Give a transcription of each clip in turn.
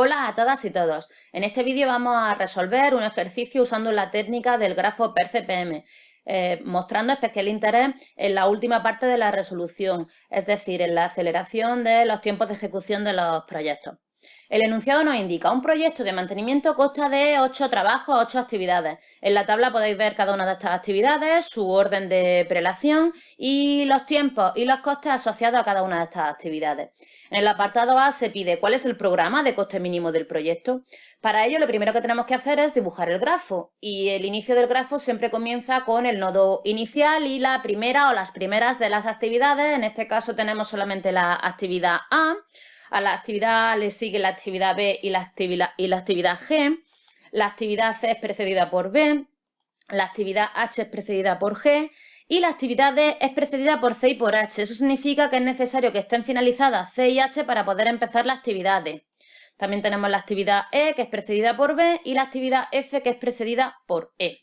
Hola a todas y todos. En este vídeo vamos a resolver un ejercicio usando la técnica del grafo PER-CPM, mostrando especial interés en la última parte de la resolución, es decir, en la aceleración de los tiempos de ejecución de los proyectos. El enunciado nos indica: un proyecto de mantenimiento consta de 8 trabajos, 8 actividades. En la tabla podéis ver cada una de estas actividades, su orden de prelación y los tiempos y los costes asociados a cada una de estas actividades. En el apartado A se pide cuál es el programa de coste mínimo del proyecto. Para ello, lo primero que tenemos que hacer es dibujar el grafo, y el inicio del grafo siempre comienza con el nodo inicial y la primera o las primeras de las actividades. En este caso tenemos solamente la actividad A. A la actividad A le sigue la actividad B y la actividad G. La actividad C es precedida por B, la actividad H es precedida por G y la actividad D es precedida por C y por H. Eso significa que es necesario que estén finalizadas C y H para poder empezar la actividad D. También tenemos la actividad E, que es precedida por B, y la actividad F, que es precedida por E.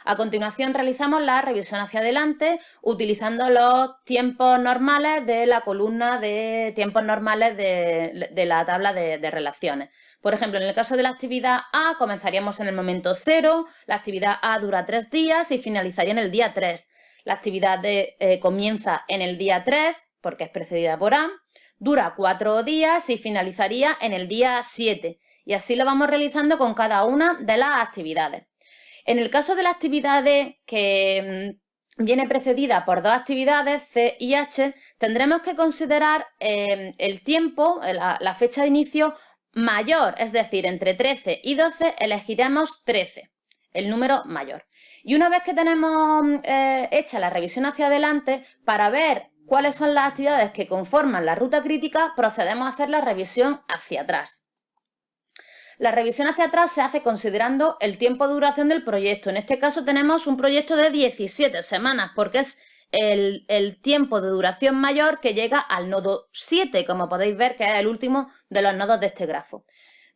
A continuación realizamos la revisión hacia adelante utilizando los tiempos normales de la columna de tiempos normales de la tabla de relaciones. Por ejemplo, en el caso de la actividad A comenzaríamos en el momento 0, la actividad A dura 3 días y finalizaría en el día 3. La actividad D comienza en el día 3 porque es precedida por A, dura 4 días y finalizaría en el día 7. Y así lo vamos realizando con cada una de las actividades. En el caso de la actividad D, que viene precedida por dos actividades, C y H, tendremos que considerar el tiempo, la fecha de inicio mayor, es decir, entre 13 y 12 elegiremos 13, el número mayor. Y una vez que tenemos hecha la revisión hacia adelante, para ver cuáles son las actividades que conforman la ruta crítica, procedemos a hacer la revisión hacia atrás. La revisión hacia atrás se hace considerando el tiempo de duración del proyecto. En este caso tenemos un proyecto de 17 semanas porque es el tiempo de duración mayor que llega al nodo 7, como podéis ver, que es el último de los nodos de este grafo.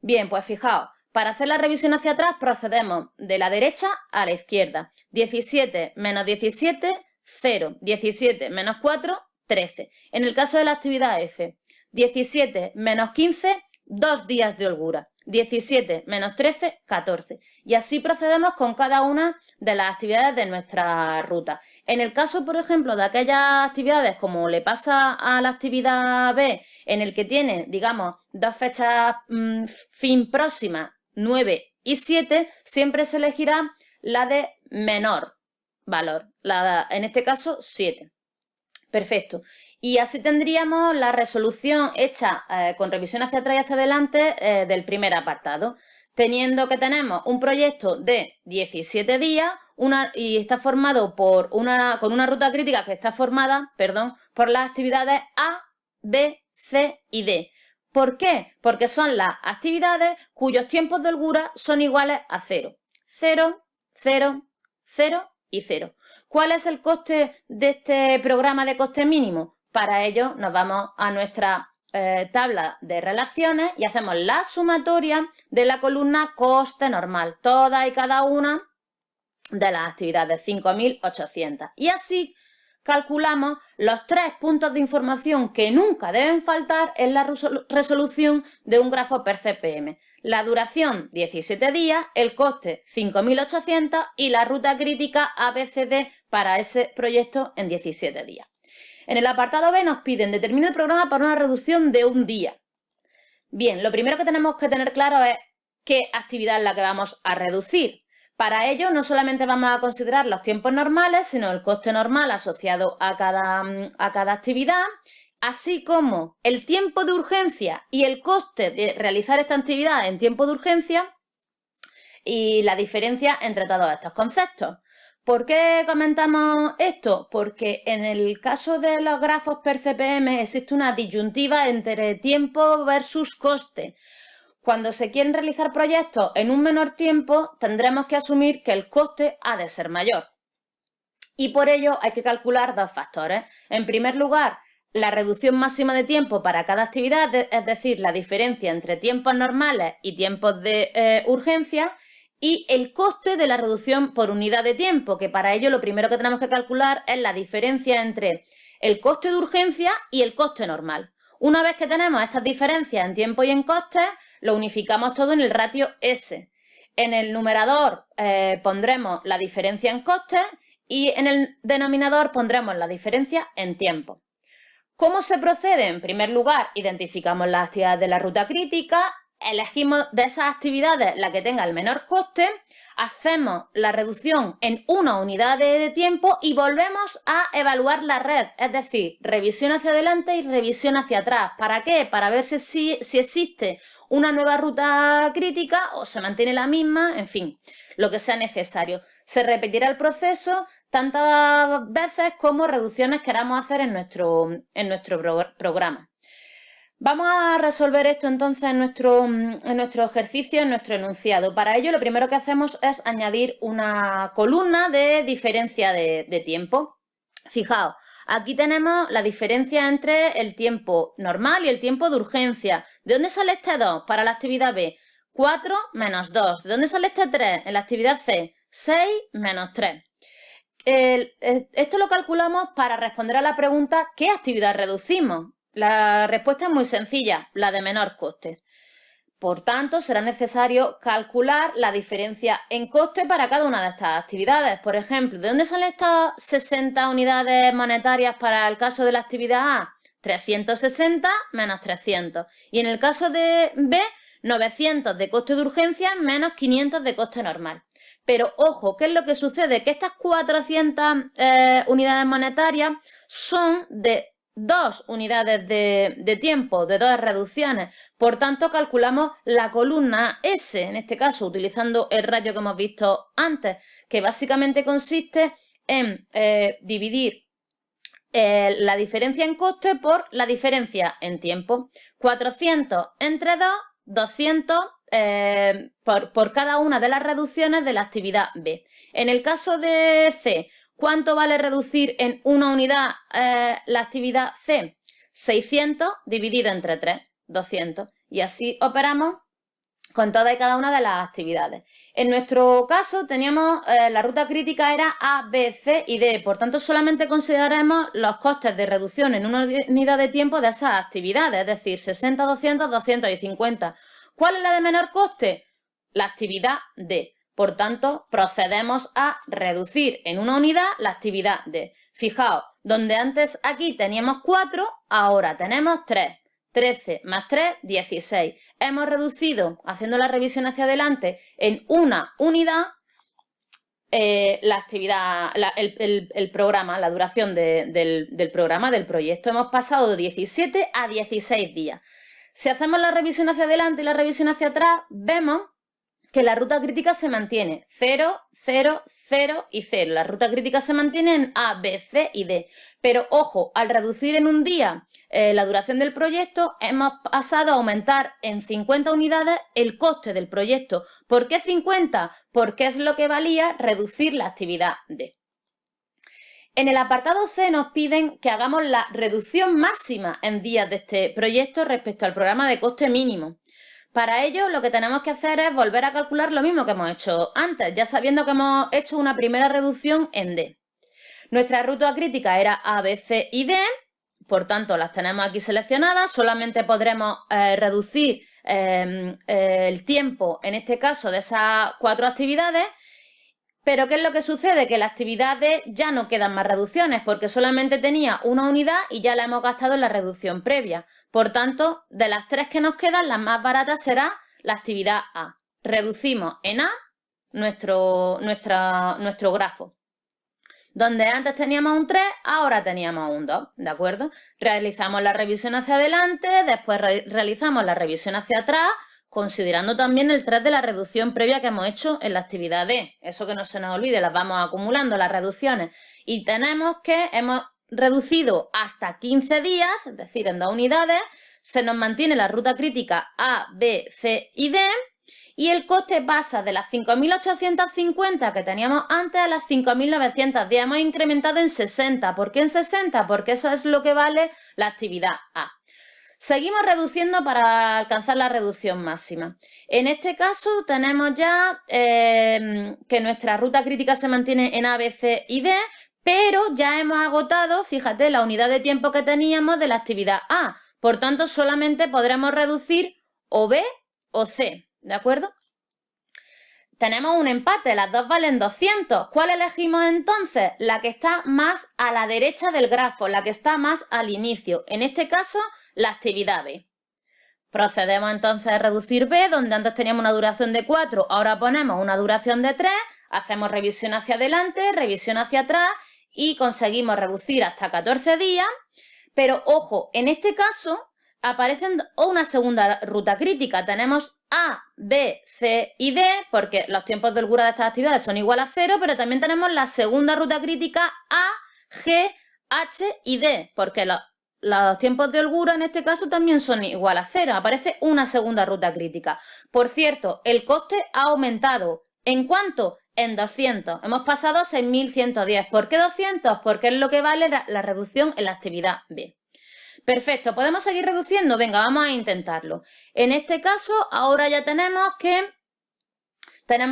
Bien, pues fijaos, para hacer la revisión hacia atrás procedemos de la derecha a la izquierda. 17 menos 17, 0. 17 menos 4, 13. En el caso de la actividad F, 17 menos 15, 2 días de holgura. 17 menos 13, 14. Y así procedemos con cada una de las actividades de nuestra ruta. En el caso, por ejemplo, de aquellas actividades, como le pasa a la actividad B, en el que tiene, digamos, dos fechas fin próximas, 9 y 7, siempre se elegirá la de menor valor, en este caso 7. Perfecto. Y así tendríamos la resolución hecha con revisión hacia atrás y hacia adelante del primer apartado, teniendo que tenemos un proyecto de 17 días y está formado con una ruta crítica que está formada, por las actividades A, B, C y D. ¿Por qué? Porque son las actividades cuyos tiempos de holgura son iguales a 0. 0, 0, 0 y 0. ¿Cuál es el coste de este programa de coste mínimo? Para ello nos vamos a nuestra tabla de relaciones y hacemos la sumatoria de la columna coste normal, todas y cada una de las actividades, 5.800. Y así calculamos los 3 puntos de información que nunca deben faltar en la resolución de un grafo PER-CPM. La duración, 17 días, el coste, 5.800 y la ruta crítica ABCD para ese proyecto en 17 días. En el apartado B nos piden determinar el programa para una reducción de un día. Bien, lo primero que tenemos que tener claro es qué actividad es la que vamos a reducir. Para ello no solamente vamos a considerar los tiempos normales, sino el coste normal asociado a cada actividad, así como el tiempo de urgencia y el coste de realizar esta actividad en tiempo de urgencia y la diferencia entre todos estos conceptos. ¿Por qué comentamos esto? Porque en el caso de los grafos PER-CPM existe una disyuntiva entre tiempo versus coste. Cuando se quieren realizar proyectos en un menor tiempo, tendremos que asumir que el coste ha de ser mayor. Y por ello hay que calcular dos factores. En primer lugar, la reducción máxima de tiempo para cada actividad, es decir, la diferencia entre tiempos normales y tiempos de urgencia, y el coste de la reducción por unidad de tiempo, que para ello lo primero que tenemos que calcular es la diferencia entre el coste de urgencia y el coste normal. Una vez que tenemos estas diferencias en tiempo y en costes, lo unificamos todo en el ratio S. En el numerador pondremos la diferencia en costes y en el denominador pondremos la diferencia en tiempo. ¿Cómo se procede? En primer lugar, identificamos las actividades de la ruta crítica, elegimos de esas actividades la que tenga el menor coste, hacemos la reducción en una unidad de tiempo y volvemos a evaluar la red, es decir, revisión hacia adelante y revisión hacia atrás. ¿Para qué? Para ver si existe una nueva ruta crítica o se mantiene la misma, en fin, lo que sea necesario. Se repetirá el proceso tantas veces como reducciones queramos hacer en nuestro programa. Vamos a resolver esto entonces en nuestro ejercicio, en nuestro enunciado. Para ello, lo primero que hacemos es añadir una columna de diferencia de tiempo. Fijaos, aquí tenemos la diferencia entre el tiempo normal y el tiempo de urgencia. ¿De dónde sale este 2 para la actividad B? 4 menos 2. ¿De dónde sale este 3 en la actividad C? 6 menos 3. Esto lo calculamos para responder a la pregunta ¿qué actividad reducimos? La respuesta es muy sencilla, la de menor coste. Por tanto, será necesario calcular la diferencia en coste para cada una de estas actividades. Por ejemplo, ¿de dónde salen estas 60 unidades monetarias para el caso de la actividad A? 360 menos 300. Y en el caso de B, 900 de coste de urgencia menos 500 de coste normal. Pero, ojo, ¿qué es lo que sucede? Que estas 400 unidades monetarias son de 2 unidades de tiempo, de 2 reducciones. Por tanto, calculamos la columna S, en este caso, utilizando el ratio que hemos visto antes, que básicamente consiste en dividir la diferencia en coste por la diferencia en tiempo. 400 entre 2, 200 por cada una de las reducciones de la actividad B. En el caso de C, ¿cuánto vale reducir en una unidad la actividad C? 600 dividido entre 3, 200. Y así operamos con todas y cada una de las actividades. En nuestro caso teníamos, la ruta crítica era A, B, C y D. Por tanto, solamente consideraremos los costes de reducción en una unidad de tiempo de esas actividades, es decir, 60, 200, 200 y 50. ¿Cuál es la de menor coste? La actividad D. Por tanto, procedemos a reducir en una unidad la actividad D. Fijaos, donde antes aquí teníamos 4, ahora tenemos 3. 13 más 3, 16. Hemos reducido, haciendo la revisión hacia adelante, en una unidad la actividad, el programa, la duración del programa, del proyecto. Hemos pasado de 17 a 16 días. Si hacemos la revisión hacia adelante y la revisión hacia atrás, vemos que la ruta crítica se mantiene 0, 0, 0 y 0. La ruta crítica se mantiene en A, B, C y D. Pero, ojo, al reducir en un día la duración del proyecto, hemos pasado a aumentar en 50 unidades el coste del proyecto. ¿Por qué 50? Porque es lo que valía reducir la actividad D. En el apartado C nos piden que hagamos la reducción máxima en días de este proyecto respecto al programa de coste mínimo. Para ello, lo que tenemos que hacer es volver a calcular lo mismo que hemos hecho antes, ya sabiendo que hemos hecho una primera reducción en D. Nuestra ruta crítica era A, B, C y D, por tanto las tenemos aquí seleccionadas, solamente podremos reducir el tiempo, en este caso, de esas 4 actividades. Pero ¿qué es lo que sucede? Que la actividad D ya no quedan más reducciones porque solamente tenía una unidad y ya la hemos gastado en la reducción previa. Por tanto, de las 3 que nos quedan, la más barata será la actividad A. Reducimos en A nuestro grafo. Donde antes teníamos un 3, ahora teníamos un 2, ¿de acuerdo? Realizamos la revisión hacia adelante, después realizamos la revisión hacia atrás, considerando también el 3 de la reducción previa que hemos hecho en la actividad D. Eso que no se nos olvide, las vamos acumulando, las reducciones. Y tenemos que hemos reducido hasta 15 días, es decir, en 2 unidades, se nos mantiene la ruta crítica A, B, C y D, y el coste pasa de las 5.850 que teníamos antes a las 5.910. Hemos incrementado en 60. ¿Por qué en 60? Porque eso es lo que vale la actividad A. Seguimos reduciendo para alcanzar la reducción máxima. En este caso tenemos ya que nuestra ruta crítica se mantiene en A, B, C y D, pero ya hemos agotado, fíjate, la unidad de tiempo que teníamos de la actividad A. Por tanto, solamente podremos reducir o B o C, ¿de acuerdo? Tenemos un empate, las dos valen 200. ¿Cuál elegimos entonces? La que está más a la derecha del grafo, la que está más al inicio. En este caso, la actividad B. Procedemos entonces a reducir B, donde antes teníamos una duración de 4, ahora ponemos una duración de 3, hacemos revisión hacia adelante, revisión hacia atrás y conseguimos reducir hasta 14 días. Pero ojo, en este caso aparecen una segunda ruta crítica. Tenemos A, B, C y D, porque los tiempos de holgura de estas actividades son igual a 0, pero también tenemos la segunda ruta crítica A, G, H y D, porque los tiempos de holgura en este caso también son igual a 0. Aparece una segunda ruta crítica. Por cierto, el coste ha aumentado. ¿En cuánto? En 200. Hemos pasado a 6.110. ¿Por qué 200? Porque es lo que vale la reducción en la actividad B. Perfecto, ¿podemos seguir reduciendo? Venga, vamos a intentarlo. En este caso, ahora ya tenemos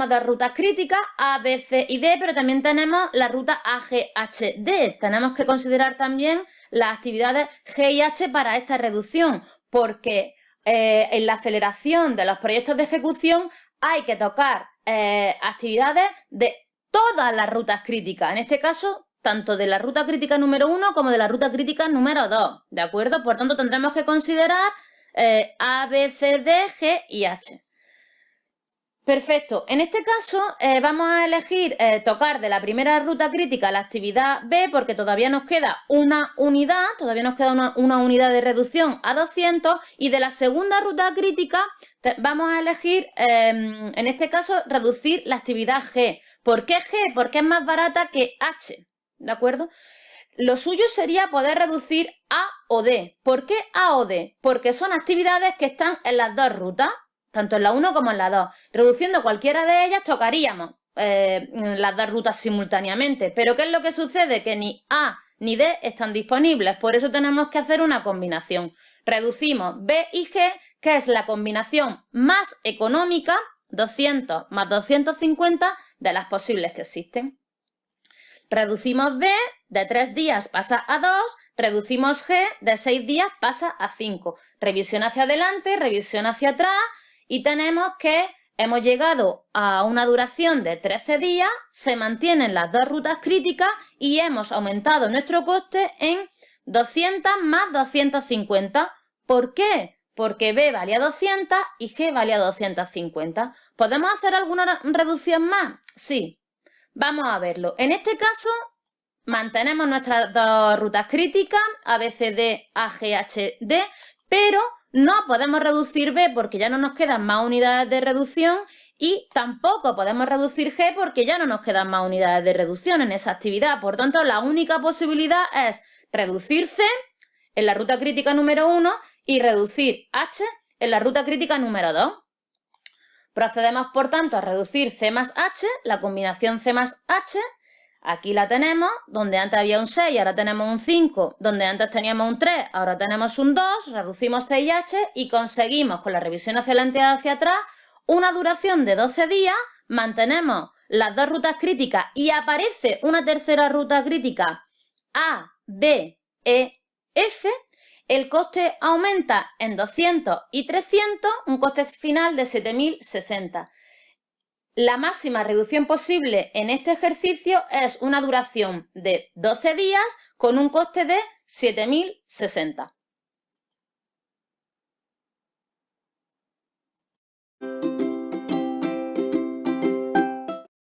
dos rutas críticas, A, B, C y D, pero también tenemos la ruta A, G, H, D. Tenemos que considerar también las actividades G y H para esta reducción, porque en la aceleración de los proyectos de ejecución hay que tocar actividades de todas las rutas críticas. En este caso, tanto de la ruta crítica número 1 como de la ruta crítica número 2, ¿de acuerdo? Por tanto, tendremos que considerar A, B, C, D, G y H. Perfecto. En este caso vamos a elegir tocar de la primera ruta crítica la actividad B porque todavía nos queda una unidad, una unidad de reducción a 200 y de la segunda ruta crítica vamos a elegir, en este caso, reducir la actividad G. ¿Por qué G? Porque es más barata que H, ¿de acuerdo? Lo suyo sería poder reducir A o D. ¿Por qué A o D? Porque son actividades que están en las dos rutas, tanto en la 1 como en la 2. Reduciendo cualquiera de ellas tocaríamos las dos rutas simultáneamente. Pero ¿qué es lo que sucede? Que ni A ni D están disponibles. Por eso tenemos que hacer una combinación. Reducimos B y G, que es la combinación más económica, 200 más 250, de las posibles que existen. Reducimos B, de 3 días pasa a 2, reducimos G, de 6 días pasa a 5. Revisión hacia adelante, revisión hacia atrás y tenemos que hemos llegado a una duración de 13 días, se mantienen las dos rutas críticas y hemos aumentado nuestro coste en 200 más 250. ¿Por qué? Porque B valía 200 y G valía 250. ¿Podemos hacer alguna reducción más? Sí. Vamos a verlo. En este caso, mantenemos nuestras dos rutas críticas, ABCD, AGHD, pero no podemos reducir B porque ya no nos quedan más unidades de reducción y tampoco podemos reducir G porque ya no nos quedan más unidades de reducción en esa actividad. Por tanto, la única posibilidad es reducir C en la ruta crítica número 1 y reducir H en la ruta crítica número 2. Procedemos, por tanto, a reducir C más H, la combinación C más H. Aquí la tenemos, donde antes había un 6, ahora tenemos un 5, donde antes teníamos un 3, ahora tenemos un 2, reducimos C y H y conseguimos, con la revisión hacia adelante y hacia atrás, una duración de 12 días, mantenemos las dos rutas críticas y aparece una tercera ruta crítica A, B, E, F. El coste aumenta en 200 y 300, un coste final de 7.060. La máxima reducción posible en este ejercicio es una duración de 12 días con un coste de 7.060.